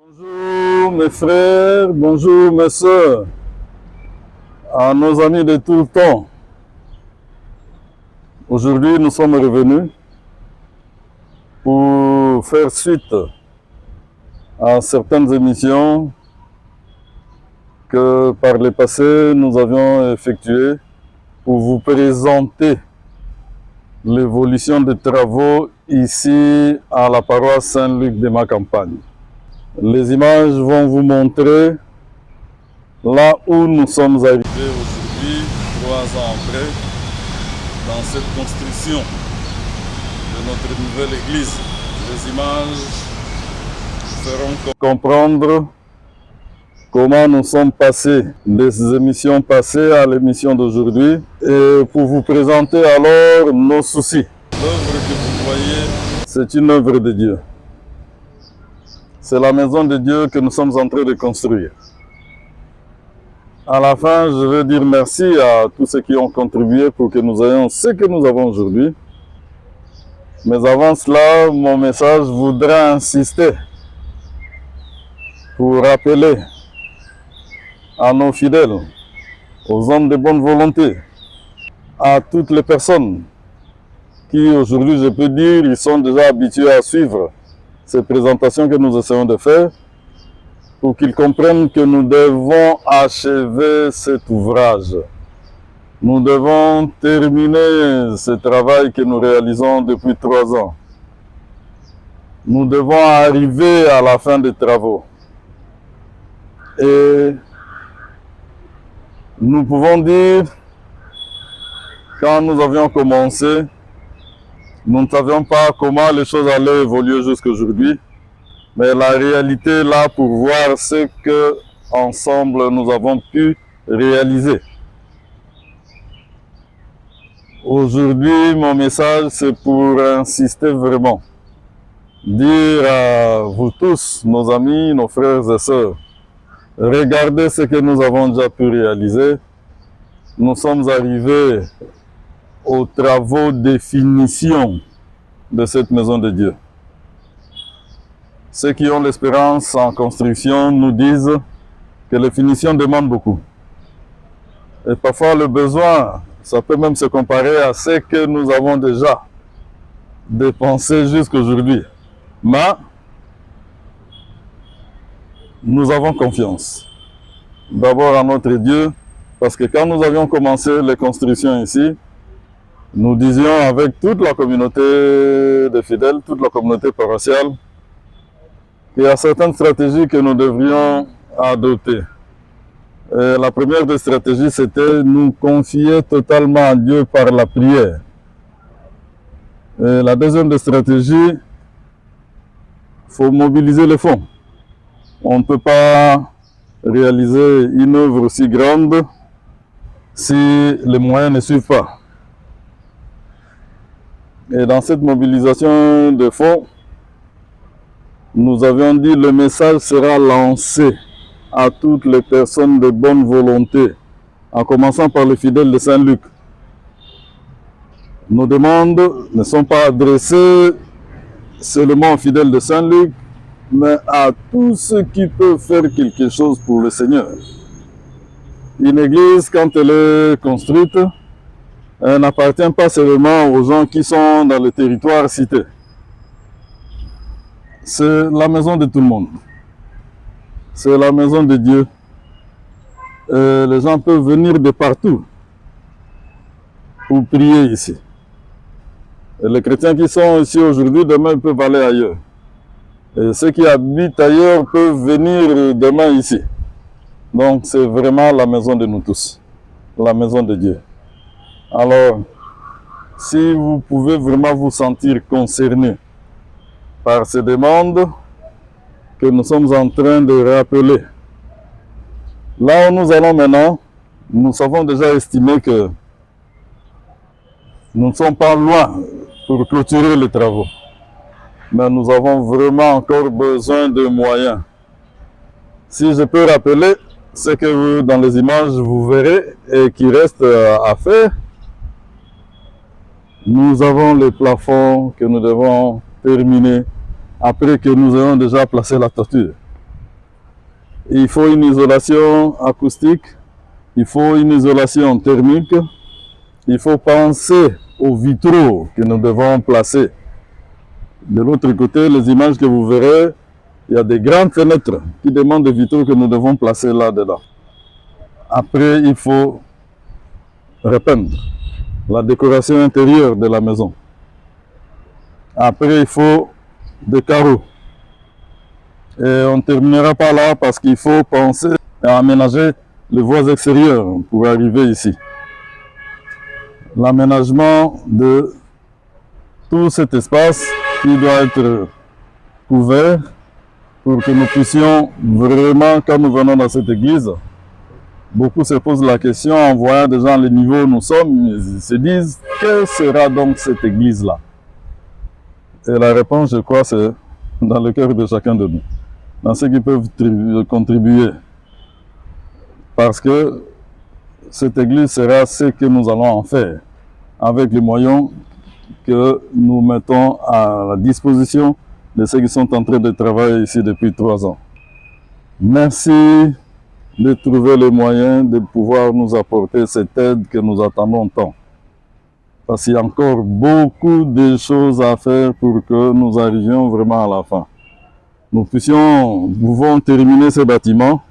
Bonjour mes frères, bonjour mes sœurs, à nos amis de tout le temps. Aujourd'hui, nous sommes revenus pour faire suite à certaines émissions que par le passé nous avions effectuées pour vous présenter l'évolution des travaux ici à la paroisse Saint-Luc de ma campagne. Les images vont vous montrer là où nous sommes arrivés aujourd'hui, 3 ans après, dans cette construction de notre nouvelle église. Les images feront comprendre comment nous sommes passés des émissions passées à l'émission d'aujourd'hui et pour vous présenter alors nos soucis. L'œuvre que vous voyez, c'est une œuvre de Dieu. C'est la maison de Dieu que nous sommes en train de construire. À la fin, je veux dire merci à tous ceux qui ont contribué pour que nous ayons ce que nous avons aujourd'hui. Mais avant cela, mon message voudra insister pour rappeler à nos fidèles, aux hommes de bonne volonté, à toutes les personnes qui aujourd'hui, je peux dire, ils sont déjà habitués à suivre ces présentations que nous essayons de faire, pour qu'ils comprennent que nous devons achever cet ouvrage. Nous devons terminer ce travail que nous réalisons depuis 3 ans. Nous devons arriver à la fin des travaux. Et nous pouvons dire, quand nous avions commencé, nous ne savions pas comment les choses allaient évoluer jusqu'à aujourd'hui. Mais la réalité est là pour voir ce que, ensemble, nous avons pu réaliser. Aujourd'hui, mon message, c'est pour insister vraiment. Dire à vous tous, nos amis, nos frères et sœurs, regardez ce que nous avons déjà pu réaliser. Nous sommes arrivés aux travaux de finition de cette maison de Dieu. Ceux qui ont l'espérance en construction nous disent que les finitions demandent beaucoup. Et parfois le besoin, ça peut même se comparer à ce que nous avons déjà dépensé jusqu'à aujourd'hui. Mais nous avons confiance. D'abord à notre Dieu, parce que quand nous avions commencé les constructions ici, nous disions avec toute la communauté de fidèles, toute la communauté paroissiale, qu'il y a certaines stratégies que nous devrions adopter. Et la première des stratégies, c'était nous confier totalement à Dieu par la prière. Et la deuxième des stratégies, il faut mobiliser les fonds. On ne peut pas réaliser une œuvre aussi grande si les moyens ne suivent pas. Et dans cette mobilisation de fonds, nous avions dit que le message sera lancé à toutes les personnes de bonne volonté, en commençant par les fidèles de Saint-Luc. Nos demandes ne sont pas adressées seulement aux fidèles de Saint-Luc, mais à tous ceux qui peuvent faire quelque chose pour le Seigneur. Une église, quand elle est construite, elle n'appartient pas seulement aux gens qui sont dans le territoire cité. C'est la maison de tout le monde. C'est la maison de Dieu. Et les gens peuvent venir de partout pour prier ici. Et les chrétiens qui sont ici aujourd'hui, demain, ils peuvent aller ailleurs. Et ceux qui habitent ailleurs peuvent venir demain ici. Donc c'est vraiment la maison de nous tous, la maison de Dieu. Alors, si vous pouvez vraiment vous sentir concerné par ces demandes que nous sommes en train de rappeler, là où nous allons maintenant, nous avons déjà estimé que nous ne sommes pas loin pour clôturer les travaux. Mais nous avons vraiment encore besoin de moyens. Si je peux rappeler ce que dans les images vous verrez et qui reste à faire, nous avons les plafonds que nous devons terminer après que nous ayons déjà placé la toiture. Il faut une isolation acoustique, il faut une isolation thermique, il faut penser aux vitraux que nous devons placer. De l'autre côté, les images que vous verrez, il y a des grandes fenêtres qui demandent des vitraux que nous devons placer là-dedans. Après, il faut repeindre la décoration intérieure de la maison. Après, il faut des carreaux. Et on ne terminera pas là parce qu'il faut penser à aménager les voies extérieures pour arriver ici. L'aménagement de tout cet espace qui doit être couvert pour que nous puissions vraiment, quand nous venons dans cette église, beaucoup se posent la question en voyant déjà les niveaux où nous sommes, ils se disent, que sera donc cette église-là? Et la réponse, je crois, c'est dans le cœur de chacun de nous, dans ceux qui peuvent contribuer. Parce que cette église sera ce que nous allons en faire, avec les moyens que nous mettons à la disposition de ceux qui sont en train de travailler ici depuis 3 ans. Merci de trouver les moyens de pouvoir nous apporter cette aide que nous attendons tant. Parce qu'il y a encore beaucoup de choses à faire pour que nous arrivions vraiment à la fin. Nous pouvons terminer ces bâtiments,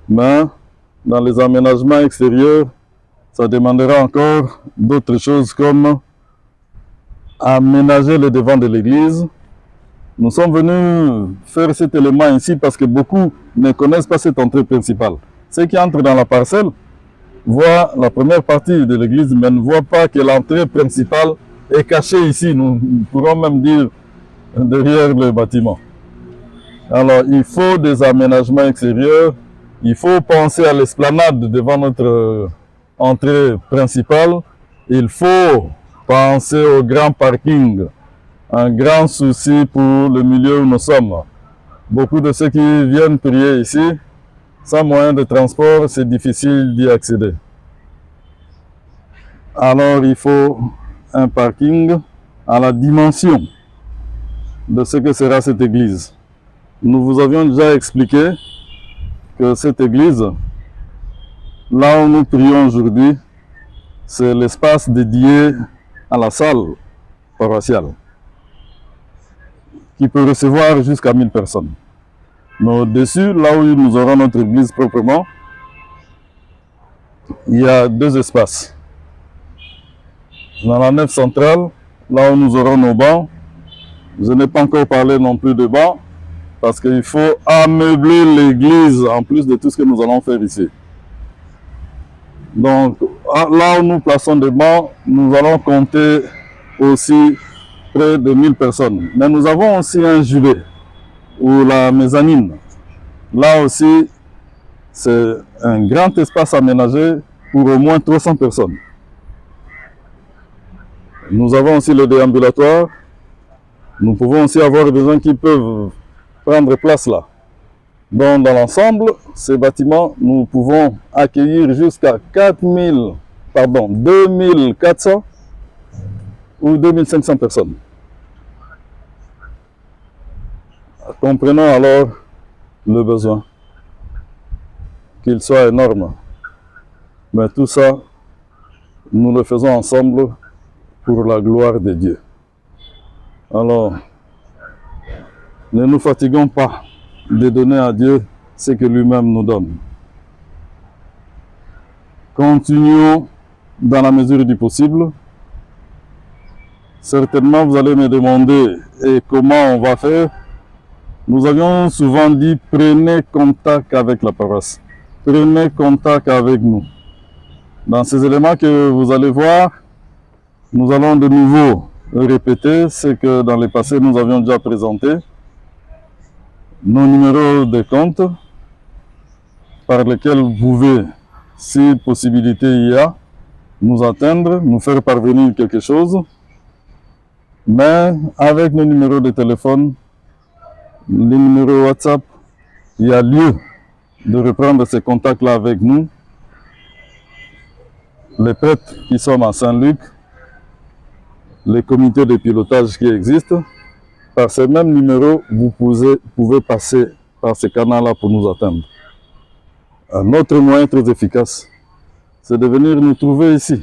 mais dans les aménagements extérieurs, ça demandera encore d'autres choses comme aménager le devant de l'église. Nous sommes venus faire cet élément ici parce que beaucoup ne connaissent pas cette entrée principale. Ceux qui entrent dans la parcelle voient la première partie de l'église, mais ne voient pas que l'entrée principale est cachée ici. Nous pourrons même dire derrière le bâtiment. Alors, il faut des aménagements extérieurs. Il faut penser à l'esplanade devant notre entrée principale. Il faut penser au grand parking. Un grand souci pour le milieu où nous sommes. Beaucoup de ceux qui viennent prier ici, sans moyen de transport, c'est difficile d'y accéder. Alors il faut un parking à la dimension de ce que sera cette église. Nous vous avions déjà expliqué que cette église, là où nous prions aujourd'hui, c'est l'espace dédié à la salle paroissiale, qui peut recevoir jusqu'à 1000 personnes. Mais au-dessus, là où nous aurons notre église proprement, il y a 2 espaces. Dans la nef centrale, là où nous aurons nos bancs, je n'ai pas encore parlé non plus de bancs, parce qu'il faut ameubler l'église en plus de tout ce que nous allons faire ici. Donc, là où nous plaçons des bancs, nous allons compter aussi près de 1000 personnes. Mais nous avons aussi un julet, ou la mezzanine. Là aussi, c'est un grand espace aménagé pour au moins 300 personnes. Nous avons aussi le déambulatoire. Nous pouvons aussi avoir des gens qui peuvent prendre place là. Donc, dans l'ensemble, ces bâtiments, nous pouvons accueillir jusqu'à 2400 ou 2500 personnes. Comprenons alors le besoin, qu'il soit énorme. Mais tout ça, nous le faisons ensemble pour la gloire de Dieu. Alors, ne nous fatiguons pas de donner à Dieu ce que lui-même nous donne. Continuons dans la mesure du possible. Certainement, vous allez me demander comment on va faire. Nous avions souvent dit, prenez contact avec la paroisse. Prenez contact avec nous. Dans ces éléments que vous allez voir, nous allons de nouveau répéter ce que dans le passé nous avions déjà présenté. Nos numéros de compte par lesquels vous pouvez, si possibilité il y a, nous atteindre, nous faire parvenir quelque chose. Mais avec nos numéros de téléphone, les numéros WhatsApp, il y a lieu de reprendre ces contacts-là avec nous. Les prêtres qui sont à Saint-Luc, les comités de pilotage qui existent, par ces mêmes numéros, vous pouvez passer par ces canaux-là pour nous atteindre. Un autre moyen très efficace, c'est de venir nous trouver ici.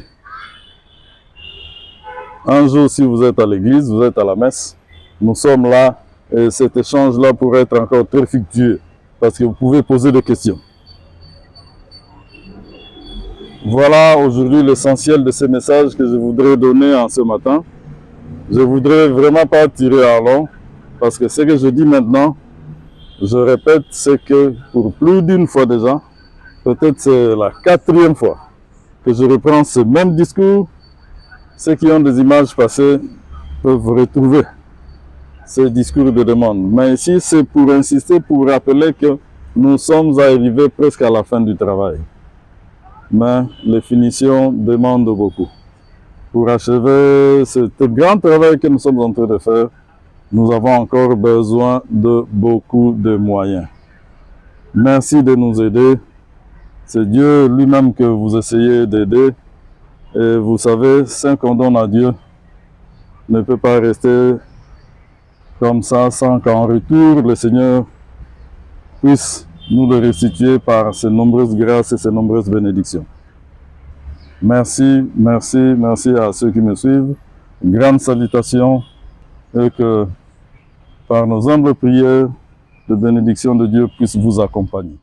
Un jour, si vous êtes à l'église, vous êtes à la messe, nous sommes là et cet échange-là pourrait être encore très fructueux parce que vous pouvez poser des questions. Voilà aujourd'hui l'essentiel de ces messages que je voudrais donner en ce matin. Je voudrais vraiment pas tirer à long parce que ce que je dis maintenant, je répète, c'est que pour plus d'une fois déjà, peut-être c'est la 4e fois que je reprends ce même discours. Ceux qui ont des images passées peuvent retrouver ces discours de demande. Mais ici, c'est pour insister, pour rappeler que nous sommes arrivés presque à la fin du travail. Mais les finitions demandent beaucoup. Pour achever ce grand travail que nous sommes en train de faire, nous avons encore besoin de beaucoup de moyens. Merci de nous aider. C'est Dieu lui-même que vous essayez d'aider. Et vous savez, ce qu'on donne à Dieu ne peut pas rester comme ça sans qu'en retour, le Seigneur puisse nous le restituer par ses nombreuses grâces et ses nombreuses bénédictions. Merci, merci, merci à ceux qui me suivent. Une grande salutation et que par nos humbles prières, la bénédiction de Dieu puisse vous accompagner.